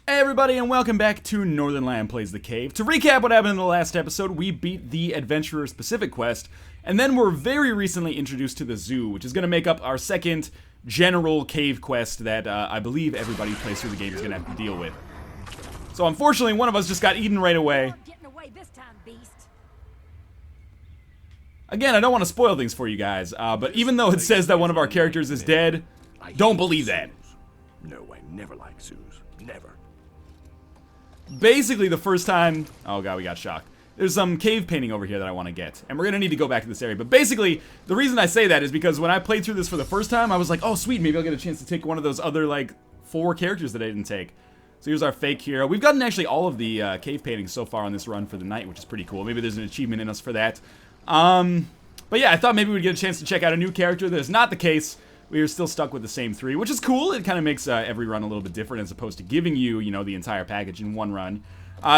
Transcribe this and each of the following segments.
Hey everybody, and welcome back to Northernlion Plays the Cave. To recap what happened in the last episode, we beat the Adventurer's Pacific quest, and then we're very recently introduced to the zoo, which is going to make up our second general cave quest that I believe everybody who plays through the game is going to have to deal with. So unfortunately, one of us just got eaten right away. Again, I don't want to spoil things for you guys, but even though it says that one of our characters is dead, don't believe that. No, I never liked zoos. Never. Basically, the first time... Oh god, we got shocked. There's some cave painting over here that I want to get, and we're going to need to go back to this area. But basically, the reason I say that is because when I played through this for the first time, I was like, oh sweet, maybe I'll get a chance to take one of those other, like, 4 characters that I didn't take. So here's our fake hero. We've gotten actually all of the cave paintings so far on this run for the night, which is pretty cool. Maybe there's an achievement in us for that. But yeah, I thought maybe we'd get a chance to check out a new character. That is not the case. We are still stuck with the same 3, which is cool. It kind of makes every run a little bit different as opposed to giving you, you know, the entire package in one run.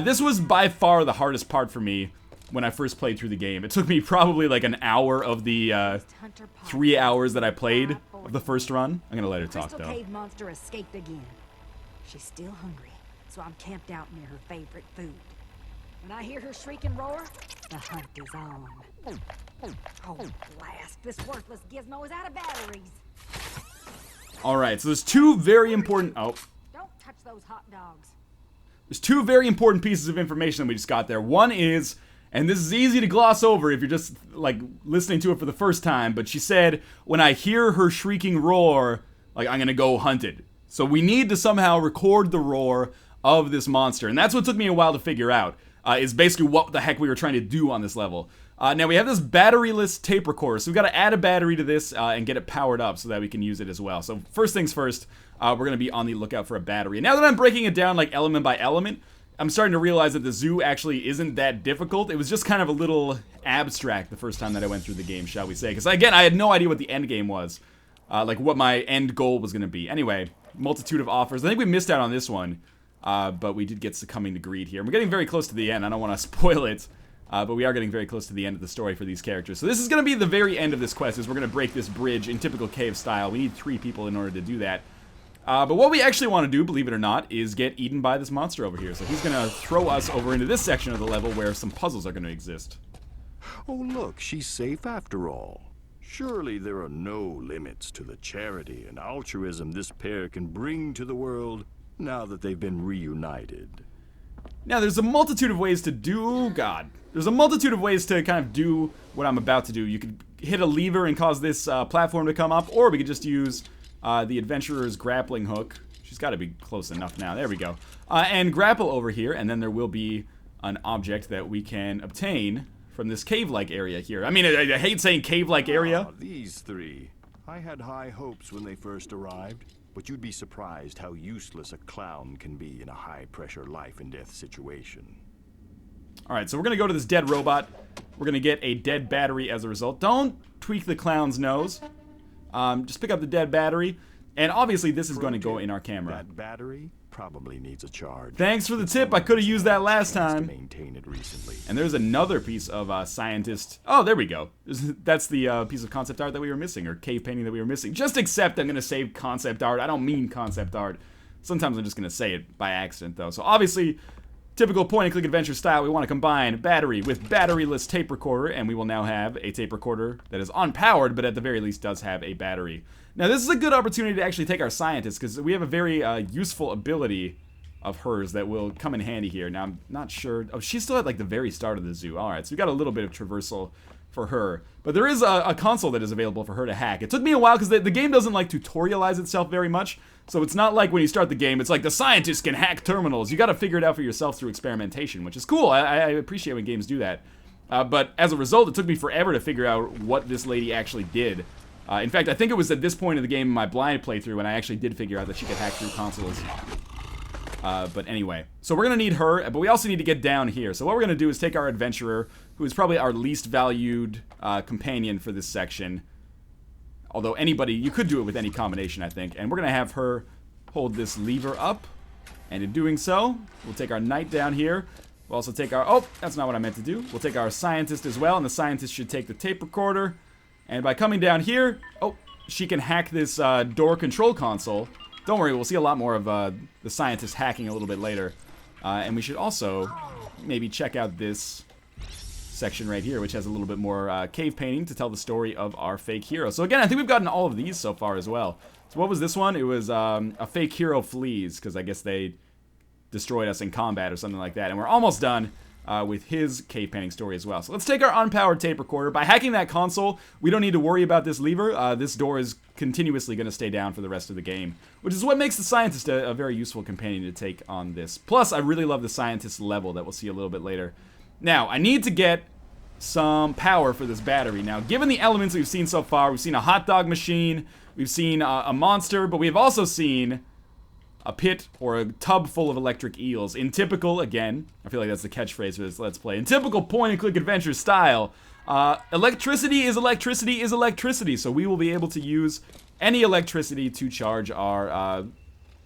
This was by far the hardest part for me when I first played through the game. It took me probably like an hour of the 3 hours that I played of the first run. I'm gonna let her talk though. Cave monster escaped again. She's still hungry, so I'm camped out near her favorite food. When I hear her shriek and roar, the hunt is on. Oh, blast. This worthless gizmo is out of batteries. Alright, so there's 2 very important... Oh. Don't touch those hot dogs. There's 2 very important pieces of information that we just got there. One is, and this is easy to gloss over if you're just, like, listening to it for the first time, but she said, when I hear her shrieking roar, like, I'm gonna go hunt it. So we need to somehow record the roar of this monster, and that's what took me a while to figure out, is basically what the heck we were trying to do on this level. Now we have this batteryless tape recorder, so we've got to add a battery to this and get it powered up so that we can use it as well. So first things first, we're going to be on the lookout for a battery. And now that I'm breaking it down like element by element, I'm starting to realize that the zoo actually isn't that difficult. It was just kind of a little abstract the first time that I went through the game, shall we say. Because again, I had no idea what the end game was, like what my end goal was going to be. Anyway, multitude of offers. I think we missed out on this one, but we did get succumbing to greed here. We're getting very close to the end. I don't want to spoil it. But we are getting very close to the end of the story for these characters. So this is going to be the very end of this quest, is we're going to break this bridge in typical cave style. We need 3 people in order to do that. But what we actually want to do, believe it or not, is get eaten by this monster over here. So he's going to throw us over into this section of the level where some puzzles are going to exist. Oh, look, she's safe after all. Surely there are no limits to the charity and altruism this pair can bring to the world now that they've been reunited. Now, there's a multitude of ways to do... God. There's a multitude of ways to kind of do what I'm about to do. You could hit a lever and cause this platform to come up, or we could just use the Adventurer's grappling hook. She's got to be close enough now. There we go. And grapple over here, and then there will be an object that we can obtain from this cave-like area here. I mean, I hate saying cave-like area. Ah, these 3. I had high hopes when they first arrived, but you'd be surprised how useless a clown can be in a high-pressure life-and-death situation. Alright, so we're going to go to this dead robot. We're going to get a dead battery as a result. Don't tweak the clown's nose. Just pick up the dead battery. And obviously this is going to go in our camera. That battery probably needs a charge. Thanks for the tip. I could have used that last time. Maintain it recently. And there's another piece of scientist... Oh, there we go. That's the piece of concept art that we were missing, or cave painting that we were missing. Just accept I'm going to say concept art. I don't mean concept art. Sometimes I'm just going to say it by accident, though. So obviously... Typical point-and-click adventure style, we want to combine battery with batteryless tape recorder, and we will now have a tape recorder that is unpowered, but at the very least does have a battery. Now, this is a good opportunity to actually take our scientist, because we have a very useful ability of hers that will come in handy here. Now, I'm not sure... Oh, she's still at, like, the very start of the zoo. Alright, so we've got a little bit of traversal for her. But there is a console that is available for her to hack. It took me a while, because the game doesn't, like, tutorialize itself very much. So it's not like when you start the game, it's like the scientists can hack terminals. You got to figure it out for yourself through experimentation, which is cool. I appreciate when games do that. But as a result, it took me forever to figure out what this lady actually did. In fact, I think it was at this point in the game in my blind playthrough when I actually did figure out that she could hack through consoles. But anyway, so we're going to need her, but we also need to get down here. So what we're going to do is take our adventurer, who is probably our least valued companion for this section. Although anybody, you could do it with any combination, I think. And we're going to have her hold this lever up. And in doing so, we'll take our knight down here. We'll also take our... Oh, that's not what I meant to do. We'll take our scientist as well. And the scientist should take the tape recorder. And by coming down here... Oh, she can hack this door control console. don't worry, we'll see a lot more of the scientists hacking a little bit later. And we should also maybe check out this section right here, which has a little bit more cave painting to tell the story of our fake hero. So again, I think we've gotten all of these so far as well. So what was this one? It was a fake hero flees, because I guess they destroyed us in combat or something like that. And we're almost done with his cave painting story as well. So let's take our unpowered tape recorder. By hacking that console, we don't need to worry about this lever. This door is continuously going to stay down for the rest of the game, which is what makes the scientist a very useful companion to take on this. Plus, I really love the scientist level that we'll see a little bit later. Now, I need to get some power for this battery. Now, given the elements we've seen so far, we've seen a hot dog machine, we've seen a monster, but we have also seen a pit or a tub full of electric eels. In typical, again, I feel like that's the catchphrase for this Let's Play. In typical point-and-click adventure style, electricity is electricity is electricity, so we will be able to use any electricity to charge our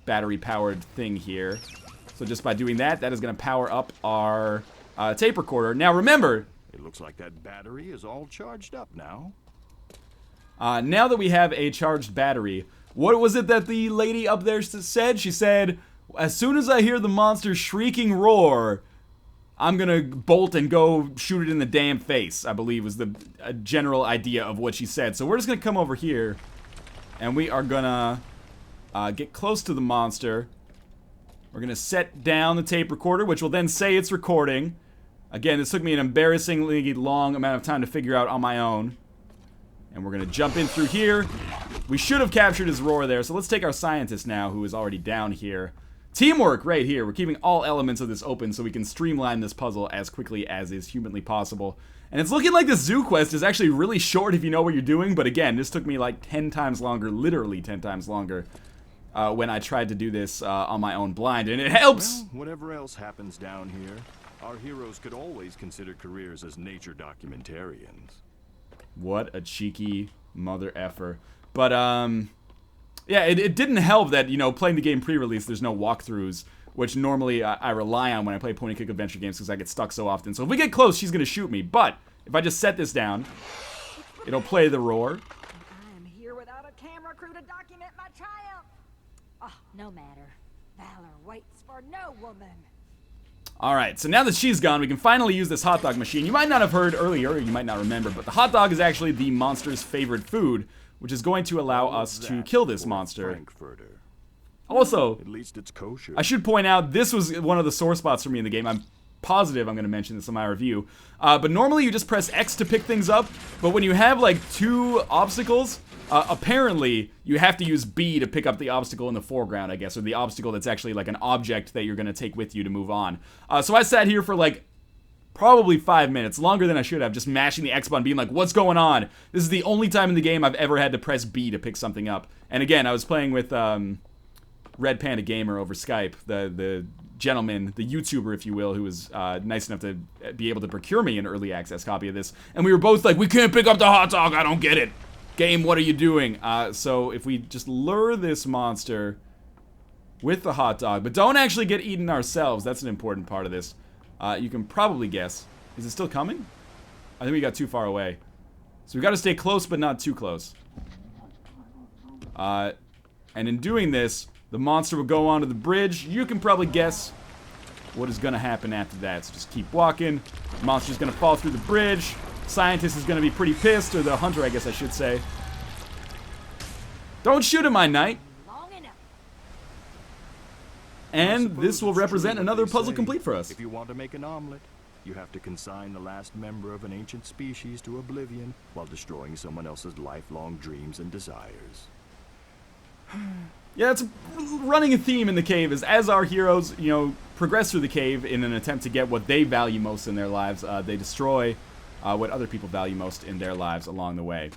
battery-powered thing here. So just by doing that, that is going to power up our tape recorder. Now remember, It looks like that battery is all charged up now. now that we have a charged battery, what was it that the lady up there said? She said, as soon as I hear the monster's shrieking roar, I'm gonna bolt and go shoot it in the damn face, I believe was the general idea of what she said. So we're just gonna come over here, and we are gonna get close to the monster. We're gonna set down the tape recorder, which will then say it's recording. Again, this took me an embarrassingly long amount of time to figure out on my own. And we're gonna jump in through here. We should have captured his roar there, so let's take our scientist now, who is already down here. Teamwork right here. We're keeping all elements of this open so we can streamline this puzzle as quickly as is humanly possible. And it's looking like the zoo quest is actually really short if you know what you're doing, but again, this took me like 10 times longer, literally 10 times longer, when I tried to do this on my own blind, and it helps! Well, whatever else happens down here, our heroes could always consider careers as nature documentarians. What a cheeky mother effer. But, yeah, it didn't help that, you know, playing the game pre-release, there's no walkthroughs, which normally I rely on when I play point-and-click adventure games because I get stuck so often. So if we get close, she's going to shoot me. But if I just set this down, it'll play the roar. I am here without a camera crew to document my triumph. Oh, no matter. Valor waits for no woman. Alright, so now that she's gone, we can finally use this hot dog machine. You might not have heard earlier, or you might not remember, but the hot dog is actually the monster's favorite food, which is going to allow us to kill this monster. Frankfurter. Also, At least it's kosher. I should point out, this was one of the sore spots for me in the game. I'm positive I'm going to mention this in my review. But normally you just press X to pick things up, but when you have like two obstacles, apparently you have to use B to pick up the obstacle in the foreground, I guess, or the obstacle that's actually like an object that you're going to take with you to move on. So I sat here for like probably 5 minutes, longer than I should have, just mashing the X button, being like, what's going on? This is the only time in the game I've ever had to press B to pick something up. And again, I was playing with Red Panda Gamer over Skype, the gentleman, the YouTuber, if you will, who was nice enough to be able to procure me an early access copy of this. And we were both like, we can't pick up the hot dog, I don't get it. Game, what are you doing? So if we just lure this monster with the hot dog, but don't actually get eaten ourselves, that's an important part of this. You can probably guess. Is it still coming? I think we got too far away. So we got to stay close, but not too close. And in doing this, the monster will go onto the bridge. You can probably guess what is going to happen after that. So just keep walking. The monster's going to fall through the bridge. Scientist is going to be pretty pissed, or the hunter, I guess I should say. Don't shoot him, my knight. Long enough. And this will represent another puzzle complete for us. If you want to make an omelet, you have to consign the last member of an ancient species to oblivion while destroying someone else's lifelong dreams and desires. Yeah, it's running a theme in the cave is as our heroes, you know, progress through the cave in an attempt to get what they value most in their lives, they destroy what other people value most in their lives along the way.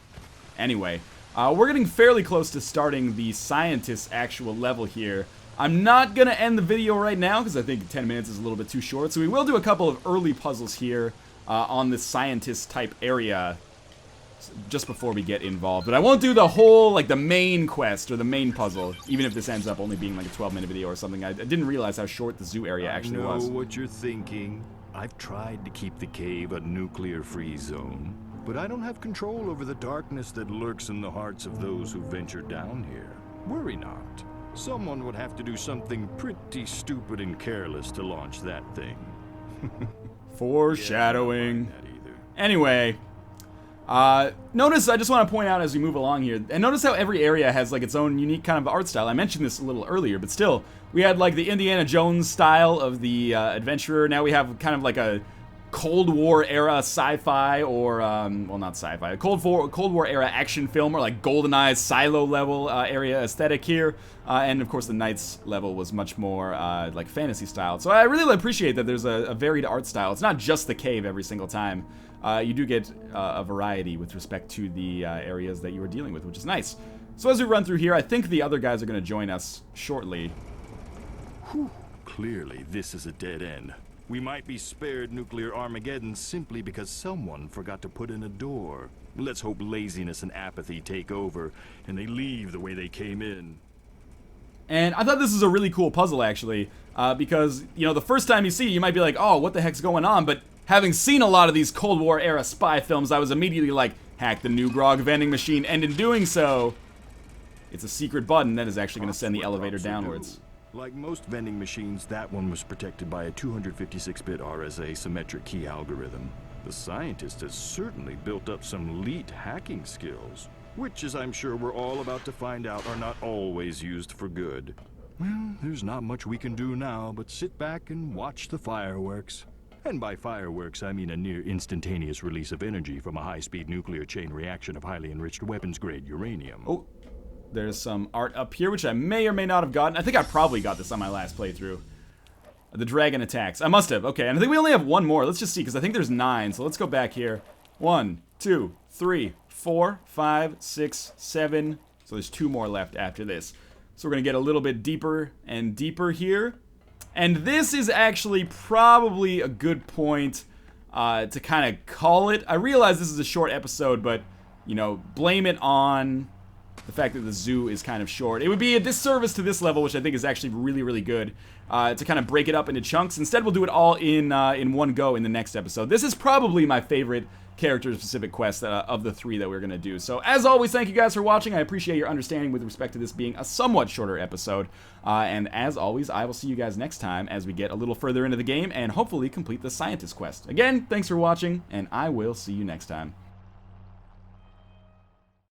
Anyway, we're getting fairly close to starting the scientist's actual level here. I'm not going to end the video right now because I think 10 minutes is a little bit too short, so we will do a couple of early puzzles here on this scientist type area just before we get involved. But I won't do the whole, like, the main quest or the main puzzle, even if this ends up only being like a 12-minute video or something. I didn't realize how short the zoo area actually was. I know what you're thinking. I've tried to keep the cave a nuclear-free zone, but I don't have control over the darkness that lurks in the hearts of those who venture down here. Worry not. Someone would have to do something pretty stupid and careless to launch that thing. Foreshadowing. Yeah, I don't find that either. Anyway, notice, I just want to point out as we move along here, and notice how every area has like its own unique kind of art style. I mentioned this a little earlier, but still, we had like the Indiana Jones style of the adventurer. Now we have kind of like a Cold War era sci-fi, or well, not sci-fi, a Cold War era action film, or like GoldenEye Silo level area aesthetic here. And of course, the Knights level was much more like fantasy style. So I really appreciate that there's a varied art style. It's not just the cave every single time. You do get a variety with respect to the areas that you are dealing with, which is nice. So as we run through here, I think the other guys are going to join us shortly. Whew. Clearly, this is a dead end. We might be spared nuclear Armageddon simply because someone forgot to put in a door. Let's hope laziness and apathy take over, and they leave the way they came in. And I thought this was a really cool puzzle, actually, because, you know, the first time you see it, you might be like, oh, what the heck's going on? But having seen a lot of these Cold War era spy films, I was immediately like, hack the new grog vending machine, and in doing so, it's a secret button that is actually going to send the elevator downwards. Like most vending machines, that one was protected by a 256-bit RSA symmetric key algorithm. The scientist has certainly built up some elite hacking skills, which, as I'm sure we're all about to find out, are not always used for good. Well, there's not much we can do now but sit back and watch the fireworks. And by fireworks, I mean a near instantaneous release of energy from a high-speed nuclear chain reaction of highly enriched weapons-grade uranium. Oh, there's some art up here, which I may or may not have gotten. I think I probably got this on my last playthrough. The dragon attacks. I must have. Okay, and I think we only have one more. Let's just see, because I think there's 9. So let's go back here. 1, 2, 3, 4, 5, 6, 7. So there's 2 more left after this. So we're going to get a little bit deeper and deeper here. And this is actually probably a good point to kind of call it. I realize this is a short episode, but, you know, blame it on the fact that the zoo is kind of short. It would be a disservice to this level, which I think is actually really, really good, to kind of break it up into chunks. Instead, we'll do it all in one go in the next episode. This is probably my favorite character-specific quest of the 3 that we're going to do. So, as always, thank you guys for watching. I appreciate your understanding with respect to this being a somewhat shorter episode. And as always, I will see you guys next time as we get a little further into the game and hopefully complete the scientist quest. Again, thanks for watching, and I will see you next time.